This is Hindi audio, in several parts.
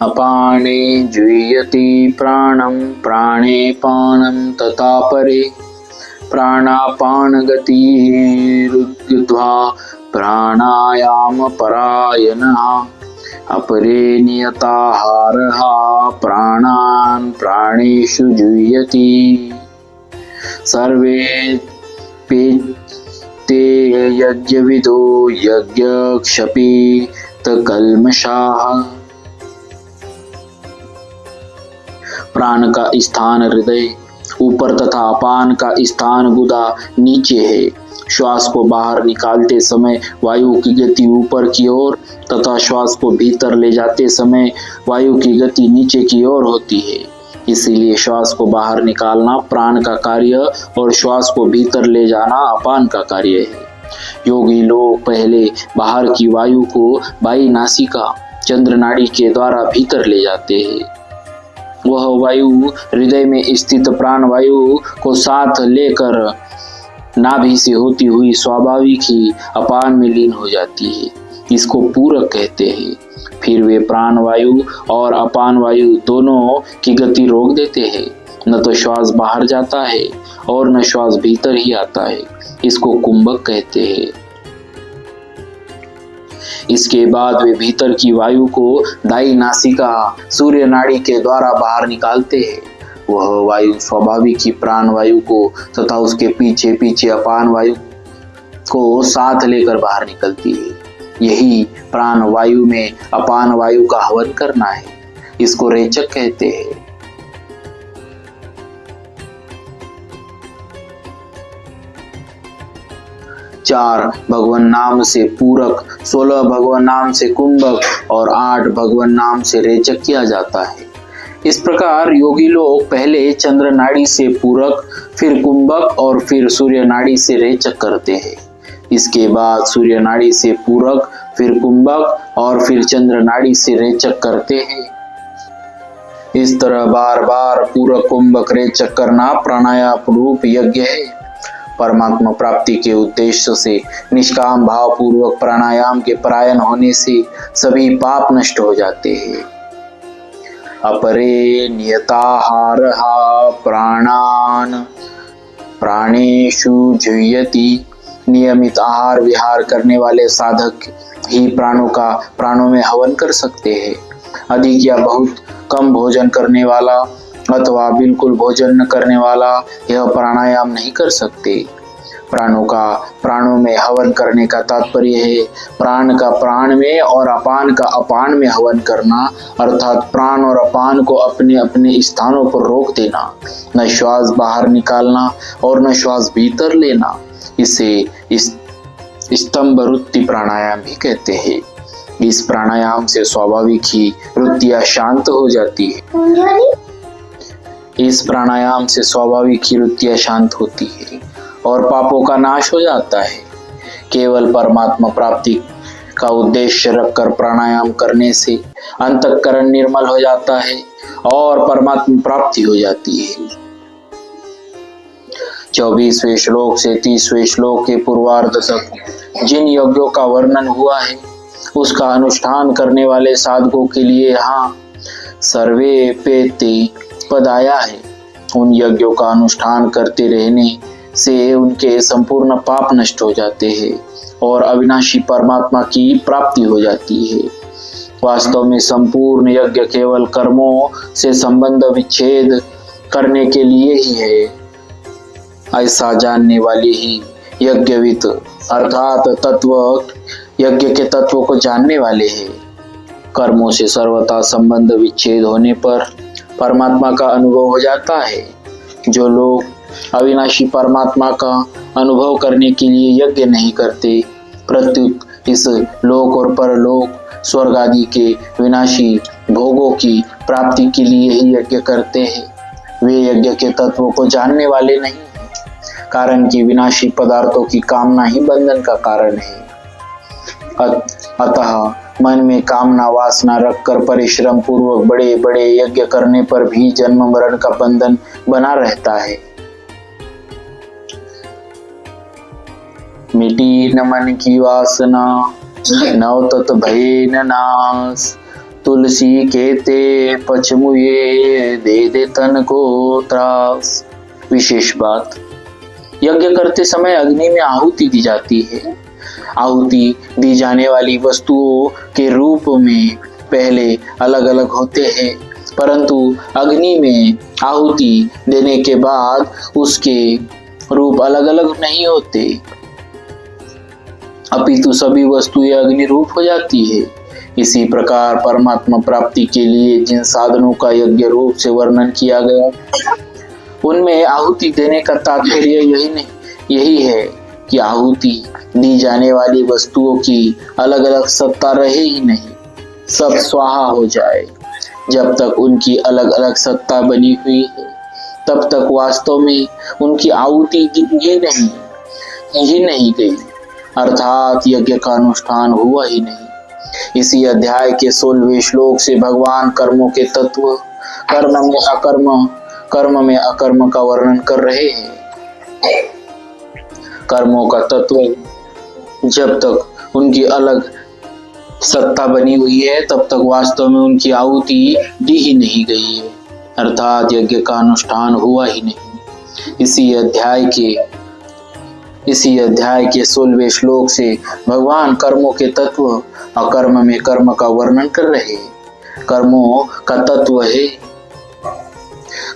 अपाने जुह्यति प्राणं प्राणे पानं तथा परे प्राणापान गतिरुद्ध्वा प्राणायाम परायणः अपरे नियताहारः प्राणान् प्राणेषु जुह्यति सर्वे ते यज्ञविदो यज्ञक्षपितकल्मषाः। प्राण का स्थान हृदय ऊपर तथा अपान का स्थान गुदा नीचे है। श्वास को बाहर निकालते समय वायु की गति ऊपर की ओर तथा श्वास को भीतर ले जाते समय वायु की गति नीचे की ओर होती है। इसीलिए श्वास को बाहर निकालना प्राण का कार्य और श्वास को भीतर ले जाना अपान का कार्य है। योगी लोग पहले बाहर की वायु को बाई नासिका चंद्र नाड़ी के द्वारा भीतर ले जाते हैं। वह वायु हृदय में स्थित प्राण वायु को साथ लेकर नाभि से होती हुई स्वाभाविक ही अपान में लीन हो जाती है। इसको पूरक कहते हैं। फिर वे प्राण वायु और अपान वायु दोनों की गति रोक देते हैं। न तो श्वास बाहर जाता है और न श्वास भीतर ही आता है। इसको कुंभक कहते हैं। इसके बाद वे भीतर की वायु को दाई नासिका सूर्य नाड़ी के द्वारा बाहर निकालते हैं। वह वायु स्वाभाविक ही प्राण वायु को तथा उसके पीछे पीछे अपान वायु को साथ लेकर बाहर निकलती है। यही प्राण वायु में अपान वायु का हवन करना है। इसको रेचक कहते हैं। 4 भगवान नाम से पूरक, 16 भगवान नाम से कुंभक और 8 भगवान नाम से रेचक किया जाता है। इस प्रकार योगी लोग पहले चंद्र नाड़ी से पूरक, फिर कुंभक और फिर सूर्य नाड़ी से रेचक करते हैं। इसके बाद सूर्य नाड़ी से पूरक, फिर कुंभक और फिर चंद्र नाड़ी से रेचक करते हैं। इस तरह बार बार पूरक कुंभक रेचक करना प्राणायाम रूप यज्ञ है। परमात्मा प्राप्ति के उद्देश्य से निष्काम भाव पूर्वक प्राणायाम के परायण होने से सभी पाप नष्ट हो जाते हैं। अपरे नियताहारः प्राणान् प्राणेषु जुह्यति। नियमित आहार विहार करने वाले साधक ही प्राणों में हवन कर सकते हैं। अधिक या बहुत कम भोजन करने वाला अथवा बिल्कुल भोजन न करने वाला यह प्राणायाम नहीं कर सकते। प्राणों में हवन करने का तात्पर्य है प्राण का प्राण में और अपान का अपान में हवन करना, अर्थात प्राण और अपान को अपने अपने स्थानों पर रोक देना, न श्वास बाहर निकालना और न श्वास भीतर लेना। इसे स्तंभ वृत्ति प्राणायाम भी कहते हैं। इस प्राणायाम से स्वाभाविक ही वृत्तियां शांत हो जाती है। इस प्राणायाम से स्वाभाविक ही वृत्तियां शांत होती है और पापों का नाश हो जाता है। केवल परमात्मा प्राप्ति का उद्देश्य रखकर प्राणायाम करने से अंतःकरण निर्मल हो जाता है और परमात्मा प्राप्ति हो जाती है। 24वें श्लोक से 30वें श्लोक के पूर्वार्ध तक जिन यज्ञों का वर्णन हुआ है उसका अनुष्ठान करने वाले साधकों के लिए यहाँ सर्वे पेते पद आया है। उन यज्ञों का अनुष्ठान करते रहने से उनके संपूर्ण पाप नष्ट हो जाते हैं और अविनाशी परमात्मा की प्राप्ति हो जाती है। वास्तव में संपूर्ण यज्ञ केवल कर्मों से संबंध विच्छेद करने के लिए ही है। ऐसा जानने वाले ही यज्ञविद अर्थात यज्ञ के तत्व को जानने वाले हैं। कर्मों से सर्वथा संबंध विच्छेद होने पर परमात्मा का अनुभव हो जाता है। जो लोग अविनाशी परमात्मा का अनुभव करने के लिए यज्ञ नहीं करते, प्रत्युत इस लोक और परलोक स्वर्ग आदि के विनाशी भोगों की प्राप्ति के लिए ही यज्ञ करते हैं, वे यज्ञ के तत्वों को जानने वाले नहीं हैं। कारण कि विनाशी पदार्थों की कामना ही बंधन का कारण है। अतः मन में कामना वासना रखकर परिश्रम पूर्वक बड़े बड़े यज्ञ करने पर भी जन्म मरण का बंधन बना रहता है। मिटी न मन की वासना नव तत भय न नाश, तुलसी केते पचमुए दे दे तन को त्रास। विशेष बात, यज्ञ करते समय अग्नि में आहुति दी जाती है। आहुति दी जाने वाली वस्तुओं के रूप में पहले अलग अलग होते हैं, परंतु अग्नि में आहुति देने के बाद उसके रूप अलग अलग नहीं होते, अपितु सभी वस्तुएं अग्नि रूप हो जाती है। इसी प्रकार परमात्मा प्राप्ति के लिए जिन साधनों का यज्ञ रूप से वर्णन किया गया, उनमें आहुति देने का तात्पर्य यही है कि आहुति दी जाने वाली वस्तुओं की अलग अलग सत्ता रहे ही नहीं, सब स्वाहा हो जाए। जब तक उनकी अलग अलग सत्ता बनी हुई है, तब तक वास्तव में उनकी आहुति ही नहीं गई, अर्थात यज्ञ का अनुष्ठान हुआ ही नहीं। इसी अध्याय के 16वें श्लोक से भगवान कर्मों के तत्व, कर्म में अकर्म का वर्णन कर रहे हैं। कर्मों का तत्व जब तक उनकी अलग सत्ता बनी हुई है, तब तक वास्तव में उनकी आहुति दी ही नहीं गई है, अर्थात यज्ञ का अनुष्ठान हुआ ही नहीं। इसी अध्याय के 16वें श्लोक से भगवान कर्मों के तत्व और कर्म में कर्म का वर्णन कर रहे हैं। कर्मों का तत्व है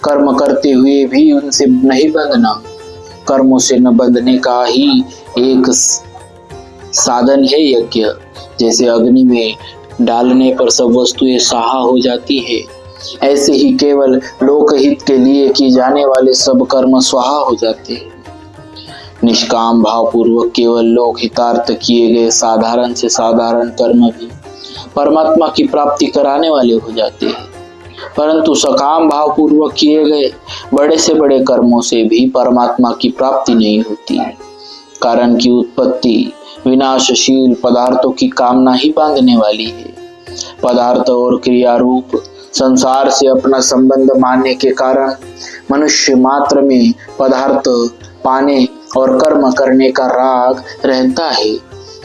कर्म करते हुए भी उनसे नहीं बंधना, कर्मों से न बंधने का ही एक साधन है यज्ञ। जैसे अग्नि में डालने पर सब वस्तुएं स्वाहा हो जाती है, ऐसे ही केवल लोकहित के लिए किए जाने वाले सब कर्म स्वाहा हो जाते हैं। निष्काम भाव पूर्वक केवल लोकहितार्थ किए गए साधारण से साधारण कर्म भी परमात्मा की प्राप्ति कराने वाले हो जाते हैं, परंतु सकाम भाव पूर्वक किए गए बड़े से बड़े कर्मों से भी परमात्मा की प्राप्ति नहीं होती, कारण की उत्पत्ति विनाशशील पदार्थों की कामना ही बांधने वाली है। पदार्थ और क्रिया रूप संसार से अपना संबंध मानने के कारण मनुष्य मात्र में पदार्थ पाने और कर्म करने का राग रहता है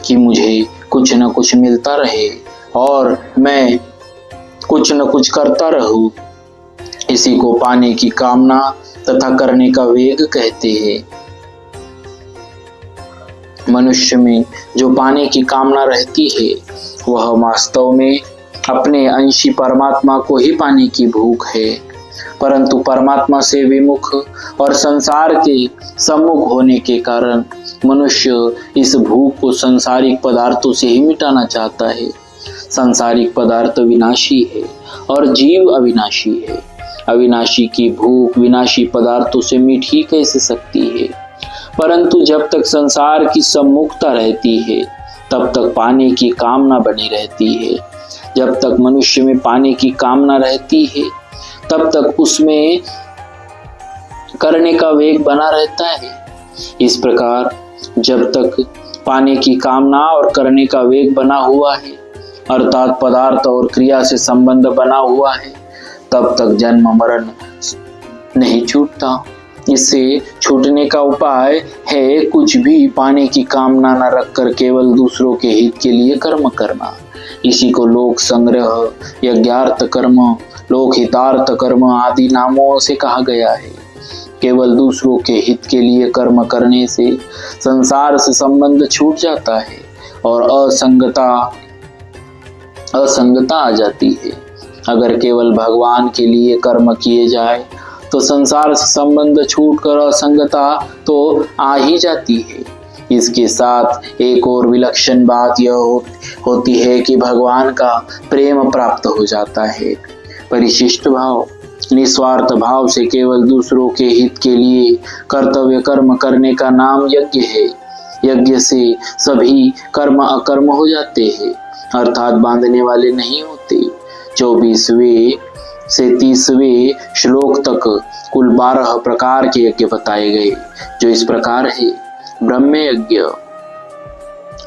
कि मुझे कुछ न कुछ मिलता रहे और मैं कुछ न कुछ करता रहूं। इसी को पाने की कामना तथा करने का वेग कहते हैं। मनुष्य में जो पाने की कामना रहती है, वह वास्तव में अपने अंशी परमात्मा को ही पाने की भूख है, परंतु परमात्मा से विमुख और संसार के सम्मुख होने के कारण मनुष्य इस भूख को सांसारिक पदार्थों से ही मिटाना चाहता है। सांसारिक पदार्थ विनाशी है और जीव अविनाशी है। अविनाशी की भूख विनाशी पदार्थों से मिट ही कैसे सकती है? परंतु जब तक संसार की सम्मुखता रहती है, तब तक पाने की कामना बनी रहती है। जब तक मनुष्य में पाने की कामना रहती है, तब तक उसमें करने का वेग बना रहता है। इस प्रकार जब तक पाने की कामना और करने का वेग बना हुआ है, अर्थात पदार्थ और क्रिया से संबंध बना हुआ है, तब तक जन्म मरण नहीं छूटता। इससे छूटने का उपाय है कुछ भी पाने की कामना न रखकर केवल दूसरों के हित के लिए कर्म करना। इसी को लोक संग्रह, यज्ञार्थ कर्म, लोक हितार्थ कर्म आदि नामों से कहा गया है। केवल दूसरों के हित के लिए कर्म करने से संसार से संबंध छूट जाता है और असंगता आ जाती है। अगर केवल भगवान के लिए कर्म किए जाए तो संसार से संबंध छूटकर असंगता तो आ ही जाती है। इसके साथ एक और विलक्षण बात यह होती है कि भगवान का प्रेम प्राप्त हो जाता है। परिशिष्ट भाव, निस्वार्थ भाव से केवल दूसरों के हित के लिए कर्तव्य कर्म करने का नाम यज्ञ है। यज्ञ से सभी कर्म अकर्म हो जाते हैं, अर्थात बांधने वाले नहीं होते। 24वें से 30वें श्लोक तक कुल 12 प्रकार के यज्ञ बताए गए, जो इस प्रकार है। ब्रह्म यज्ञ।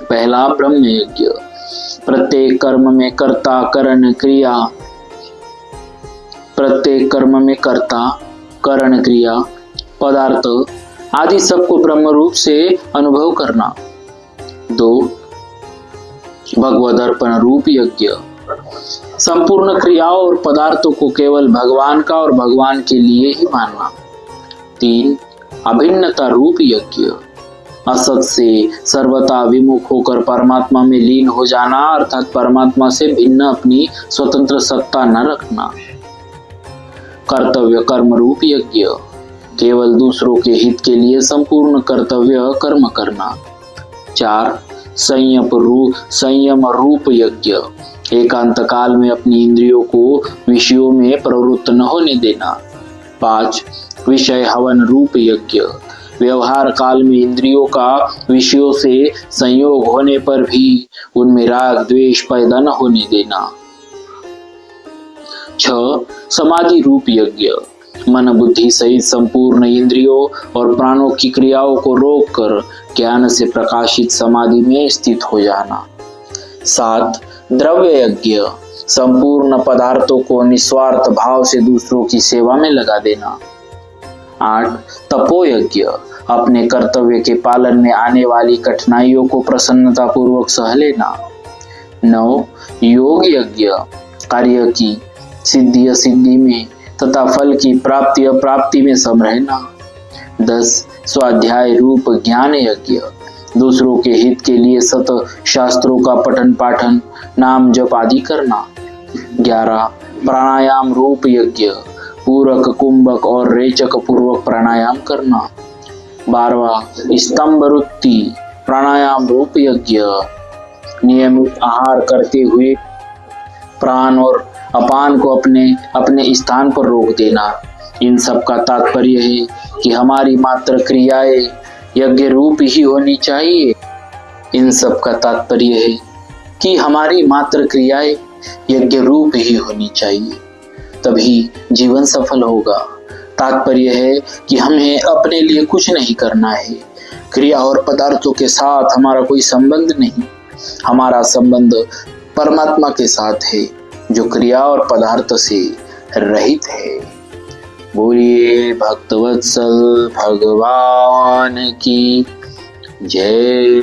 पहला ब्रह्म यज्ञ। प्रत्येक कर्म में कर्ता करण क्रिया, प्रत्येक कर्म में कर्ता करण क्रिया पदार्थ आदि सबको ब्रह्म रूप से अनुभव करना। 2 भगवद अर्पण रूप यज्ञ। संपूर्ण क्रियाओं और पदार्थों को केवल भगवान का और भगवान के लिए ही मानना। 3. अभिन्नता रूप यज्ञ, असत से सर्वथा विमुख होकर परमात्मा में लीन हो जाना, अर्थात परमात्मा से भिन्न अपनी स्वतंत्र सत्ता न रखना। कर्तव्य कर्म रूप यज्ञ, केवल दूसरों के हित के लिए संपूर्ण कर्तव्य कर्म करना। 4. संयम रूप यज्ञ, एकांत काल में अपनी इंद्रियों को विषयों में प्रवृत्त न होने देना। 5. विषय हवन रूप यज्ञ, व्यवहार काल में इंद्रियों का विषयों से संयोग होने पर भी उनमें राग द्वेष पैदा न होने देना। 6. समाधि रूप यज्ञ, मन बुद्धि सहित संपूर्ण इंद्रियों और प्राणों की क्रियाओं को रोककर ज्ञान से प्रकाशित समाधि में स्थित हो जाना। 7. द्रव्य यज्ञ, संपूर्ण पदार्थों को निस्वार्थ भाव से दूसरों की सेवा में लगा देना। 8. तपो यज्ञ, अपने कर्तव्य के पालन में आने वाली कठिनाइयों को प्रसन्नता पूर्वक सह लेना। 9. योग यज्ञ, कार्य की सिद्धि असिद्धि में तथा फल की प्राप्ति अप्राप्ति में सम रहना। 10. स्वाध्याय रूप ज्ञान यज्ञ, दूसरों के हित के लिए सत शास्त्रों का पठन पाठन नाम जप आदि करना। 11. प्राणायाम रूप यज्ञ, पूरक कुंभक और रेचक पूर्वक प्राणायाम करना। 12. स्तंभरुत्ति प्राणायाम रूप यज्ञ, नियमित आहार करते हुए प्राण और अपान को अपने अपने स्थान पर रोक देना। इन सब का तात्पर्य है कि हमारी मात्र क्रियाएं यज्ञ रूप ही होनी चाहिए। इन सब का तात्पर्य है कि हमारी मात्र क्रियाएं यज्ञ रूप ही होनी चाहिए, तभी जीवन सफल होगा। तात्पर्य है कि हमें अपने लिए कुछ नहीं करना है। क्रिया और पदार्थों के साथ हमारा कोई संबंध नहीं, हमारा संबंध परमात्मा के साथ है जो क्रिया और पदार्थ से रहित है। बोलिए भक्तवत्सल भगवान की जय।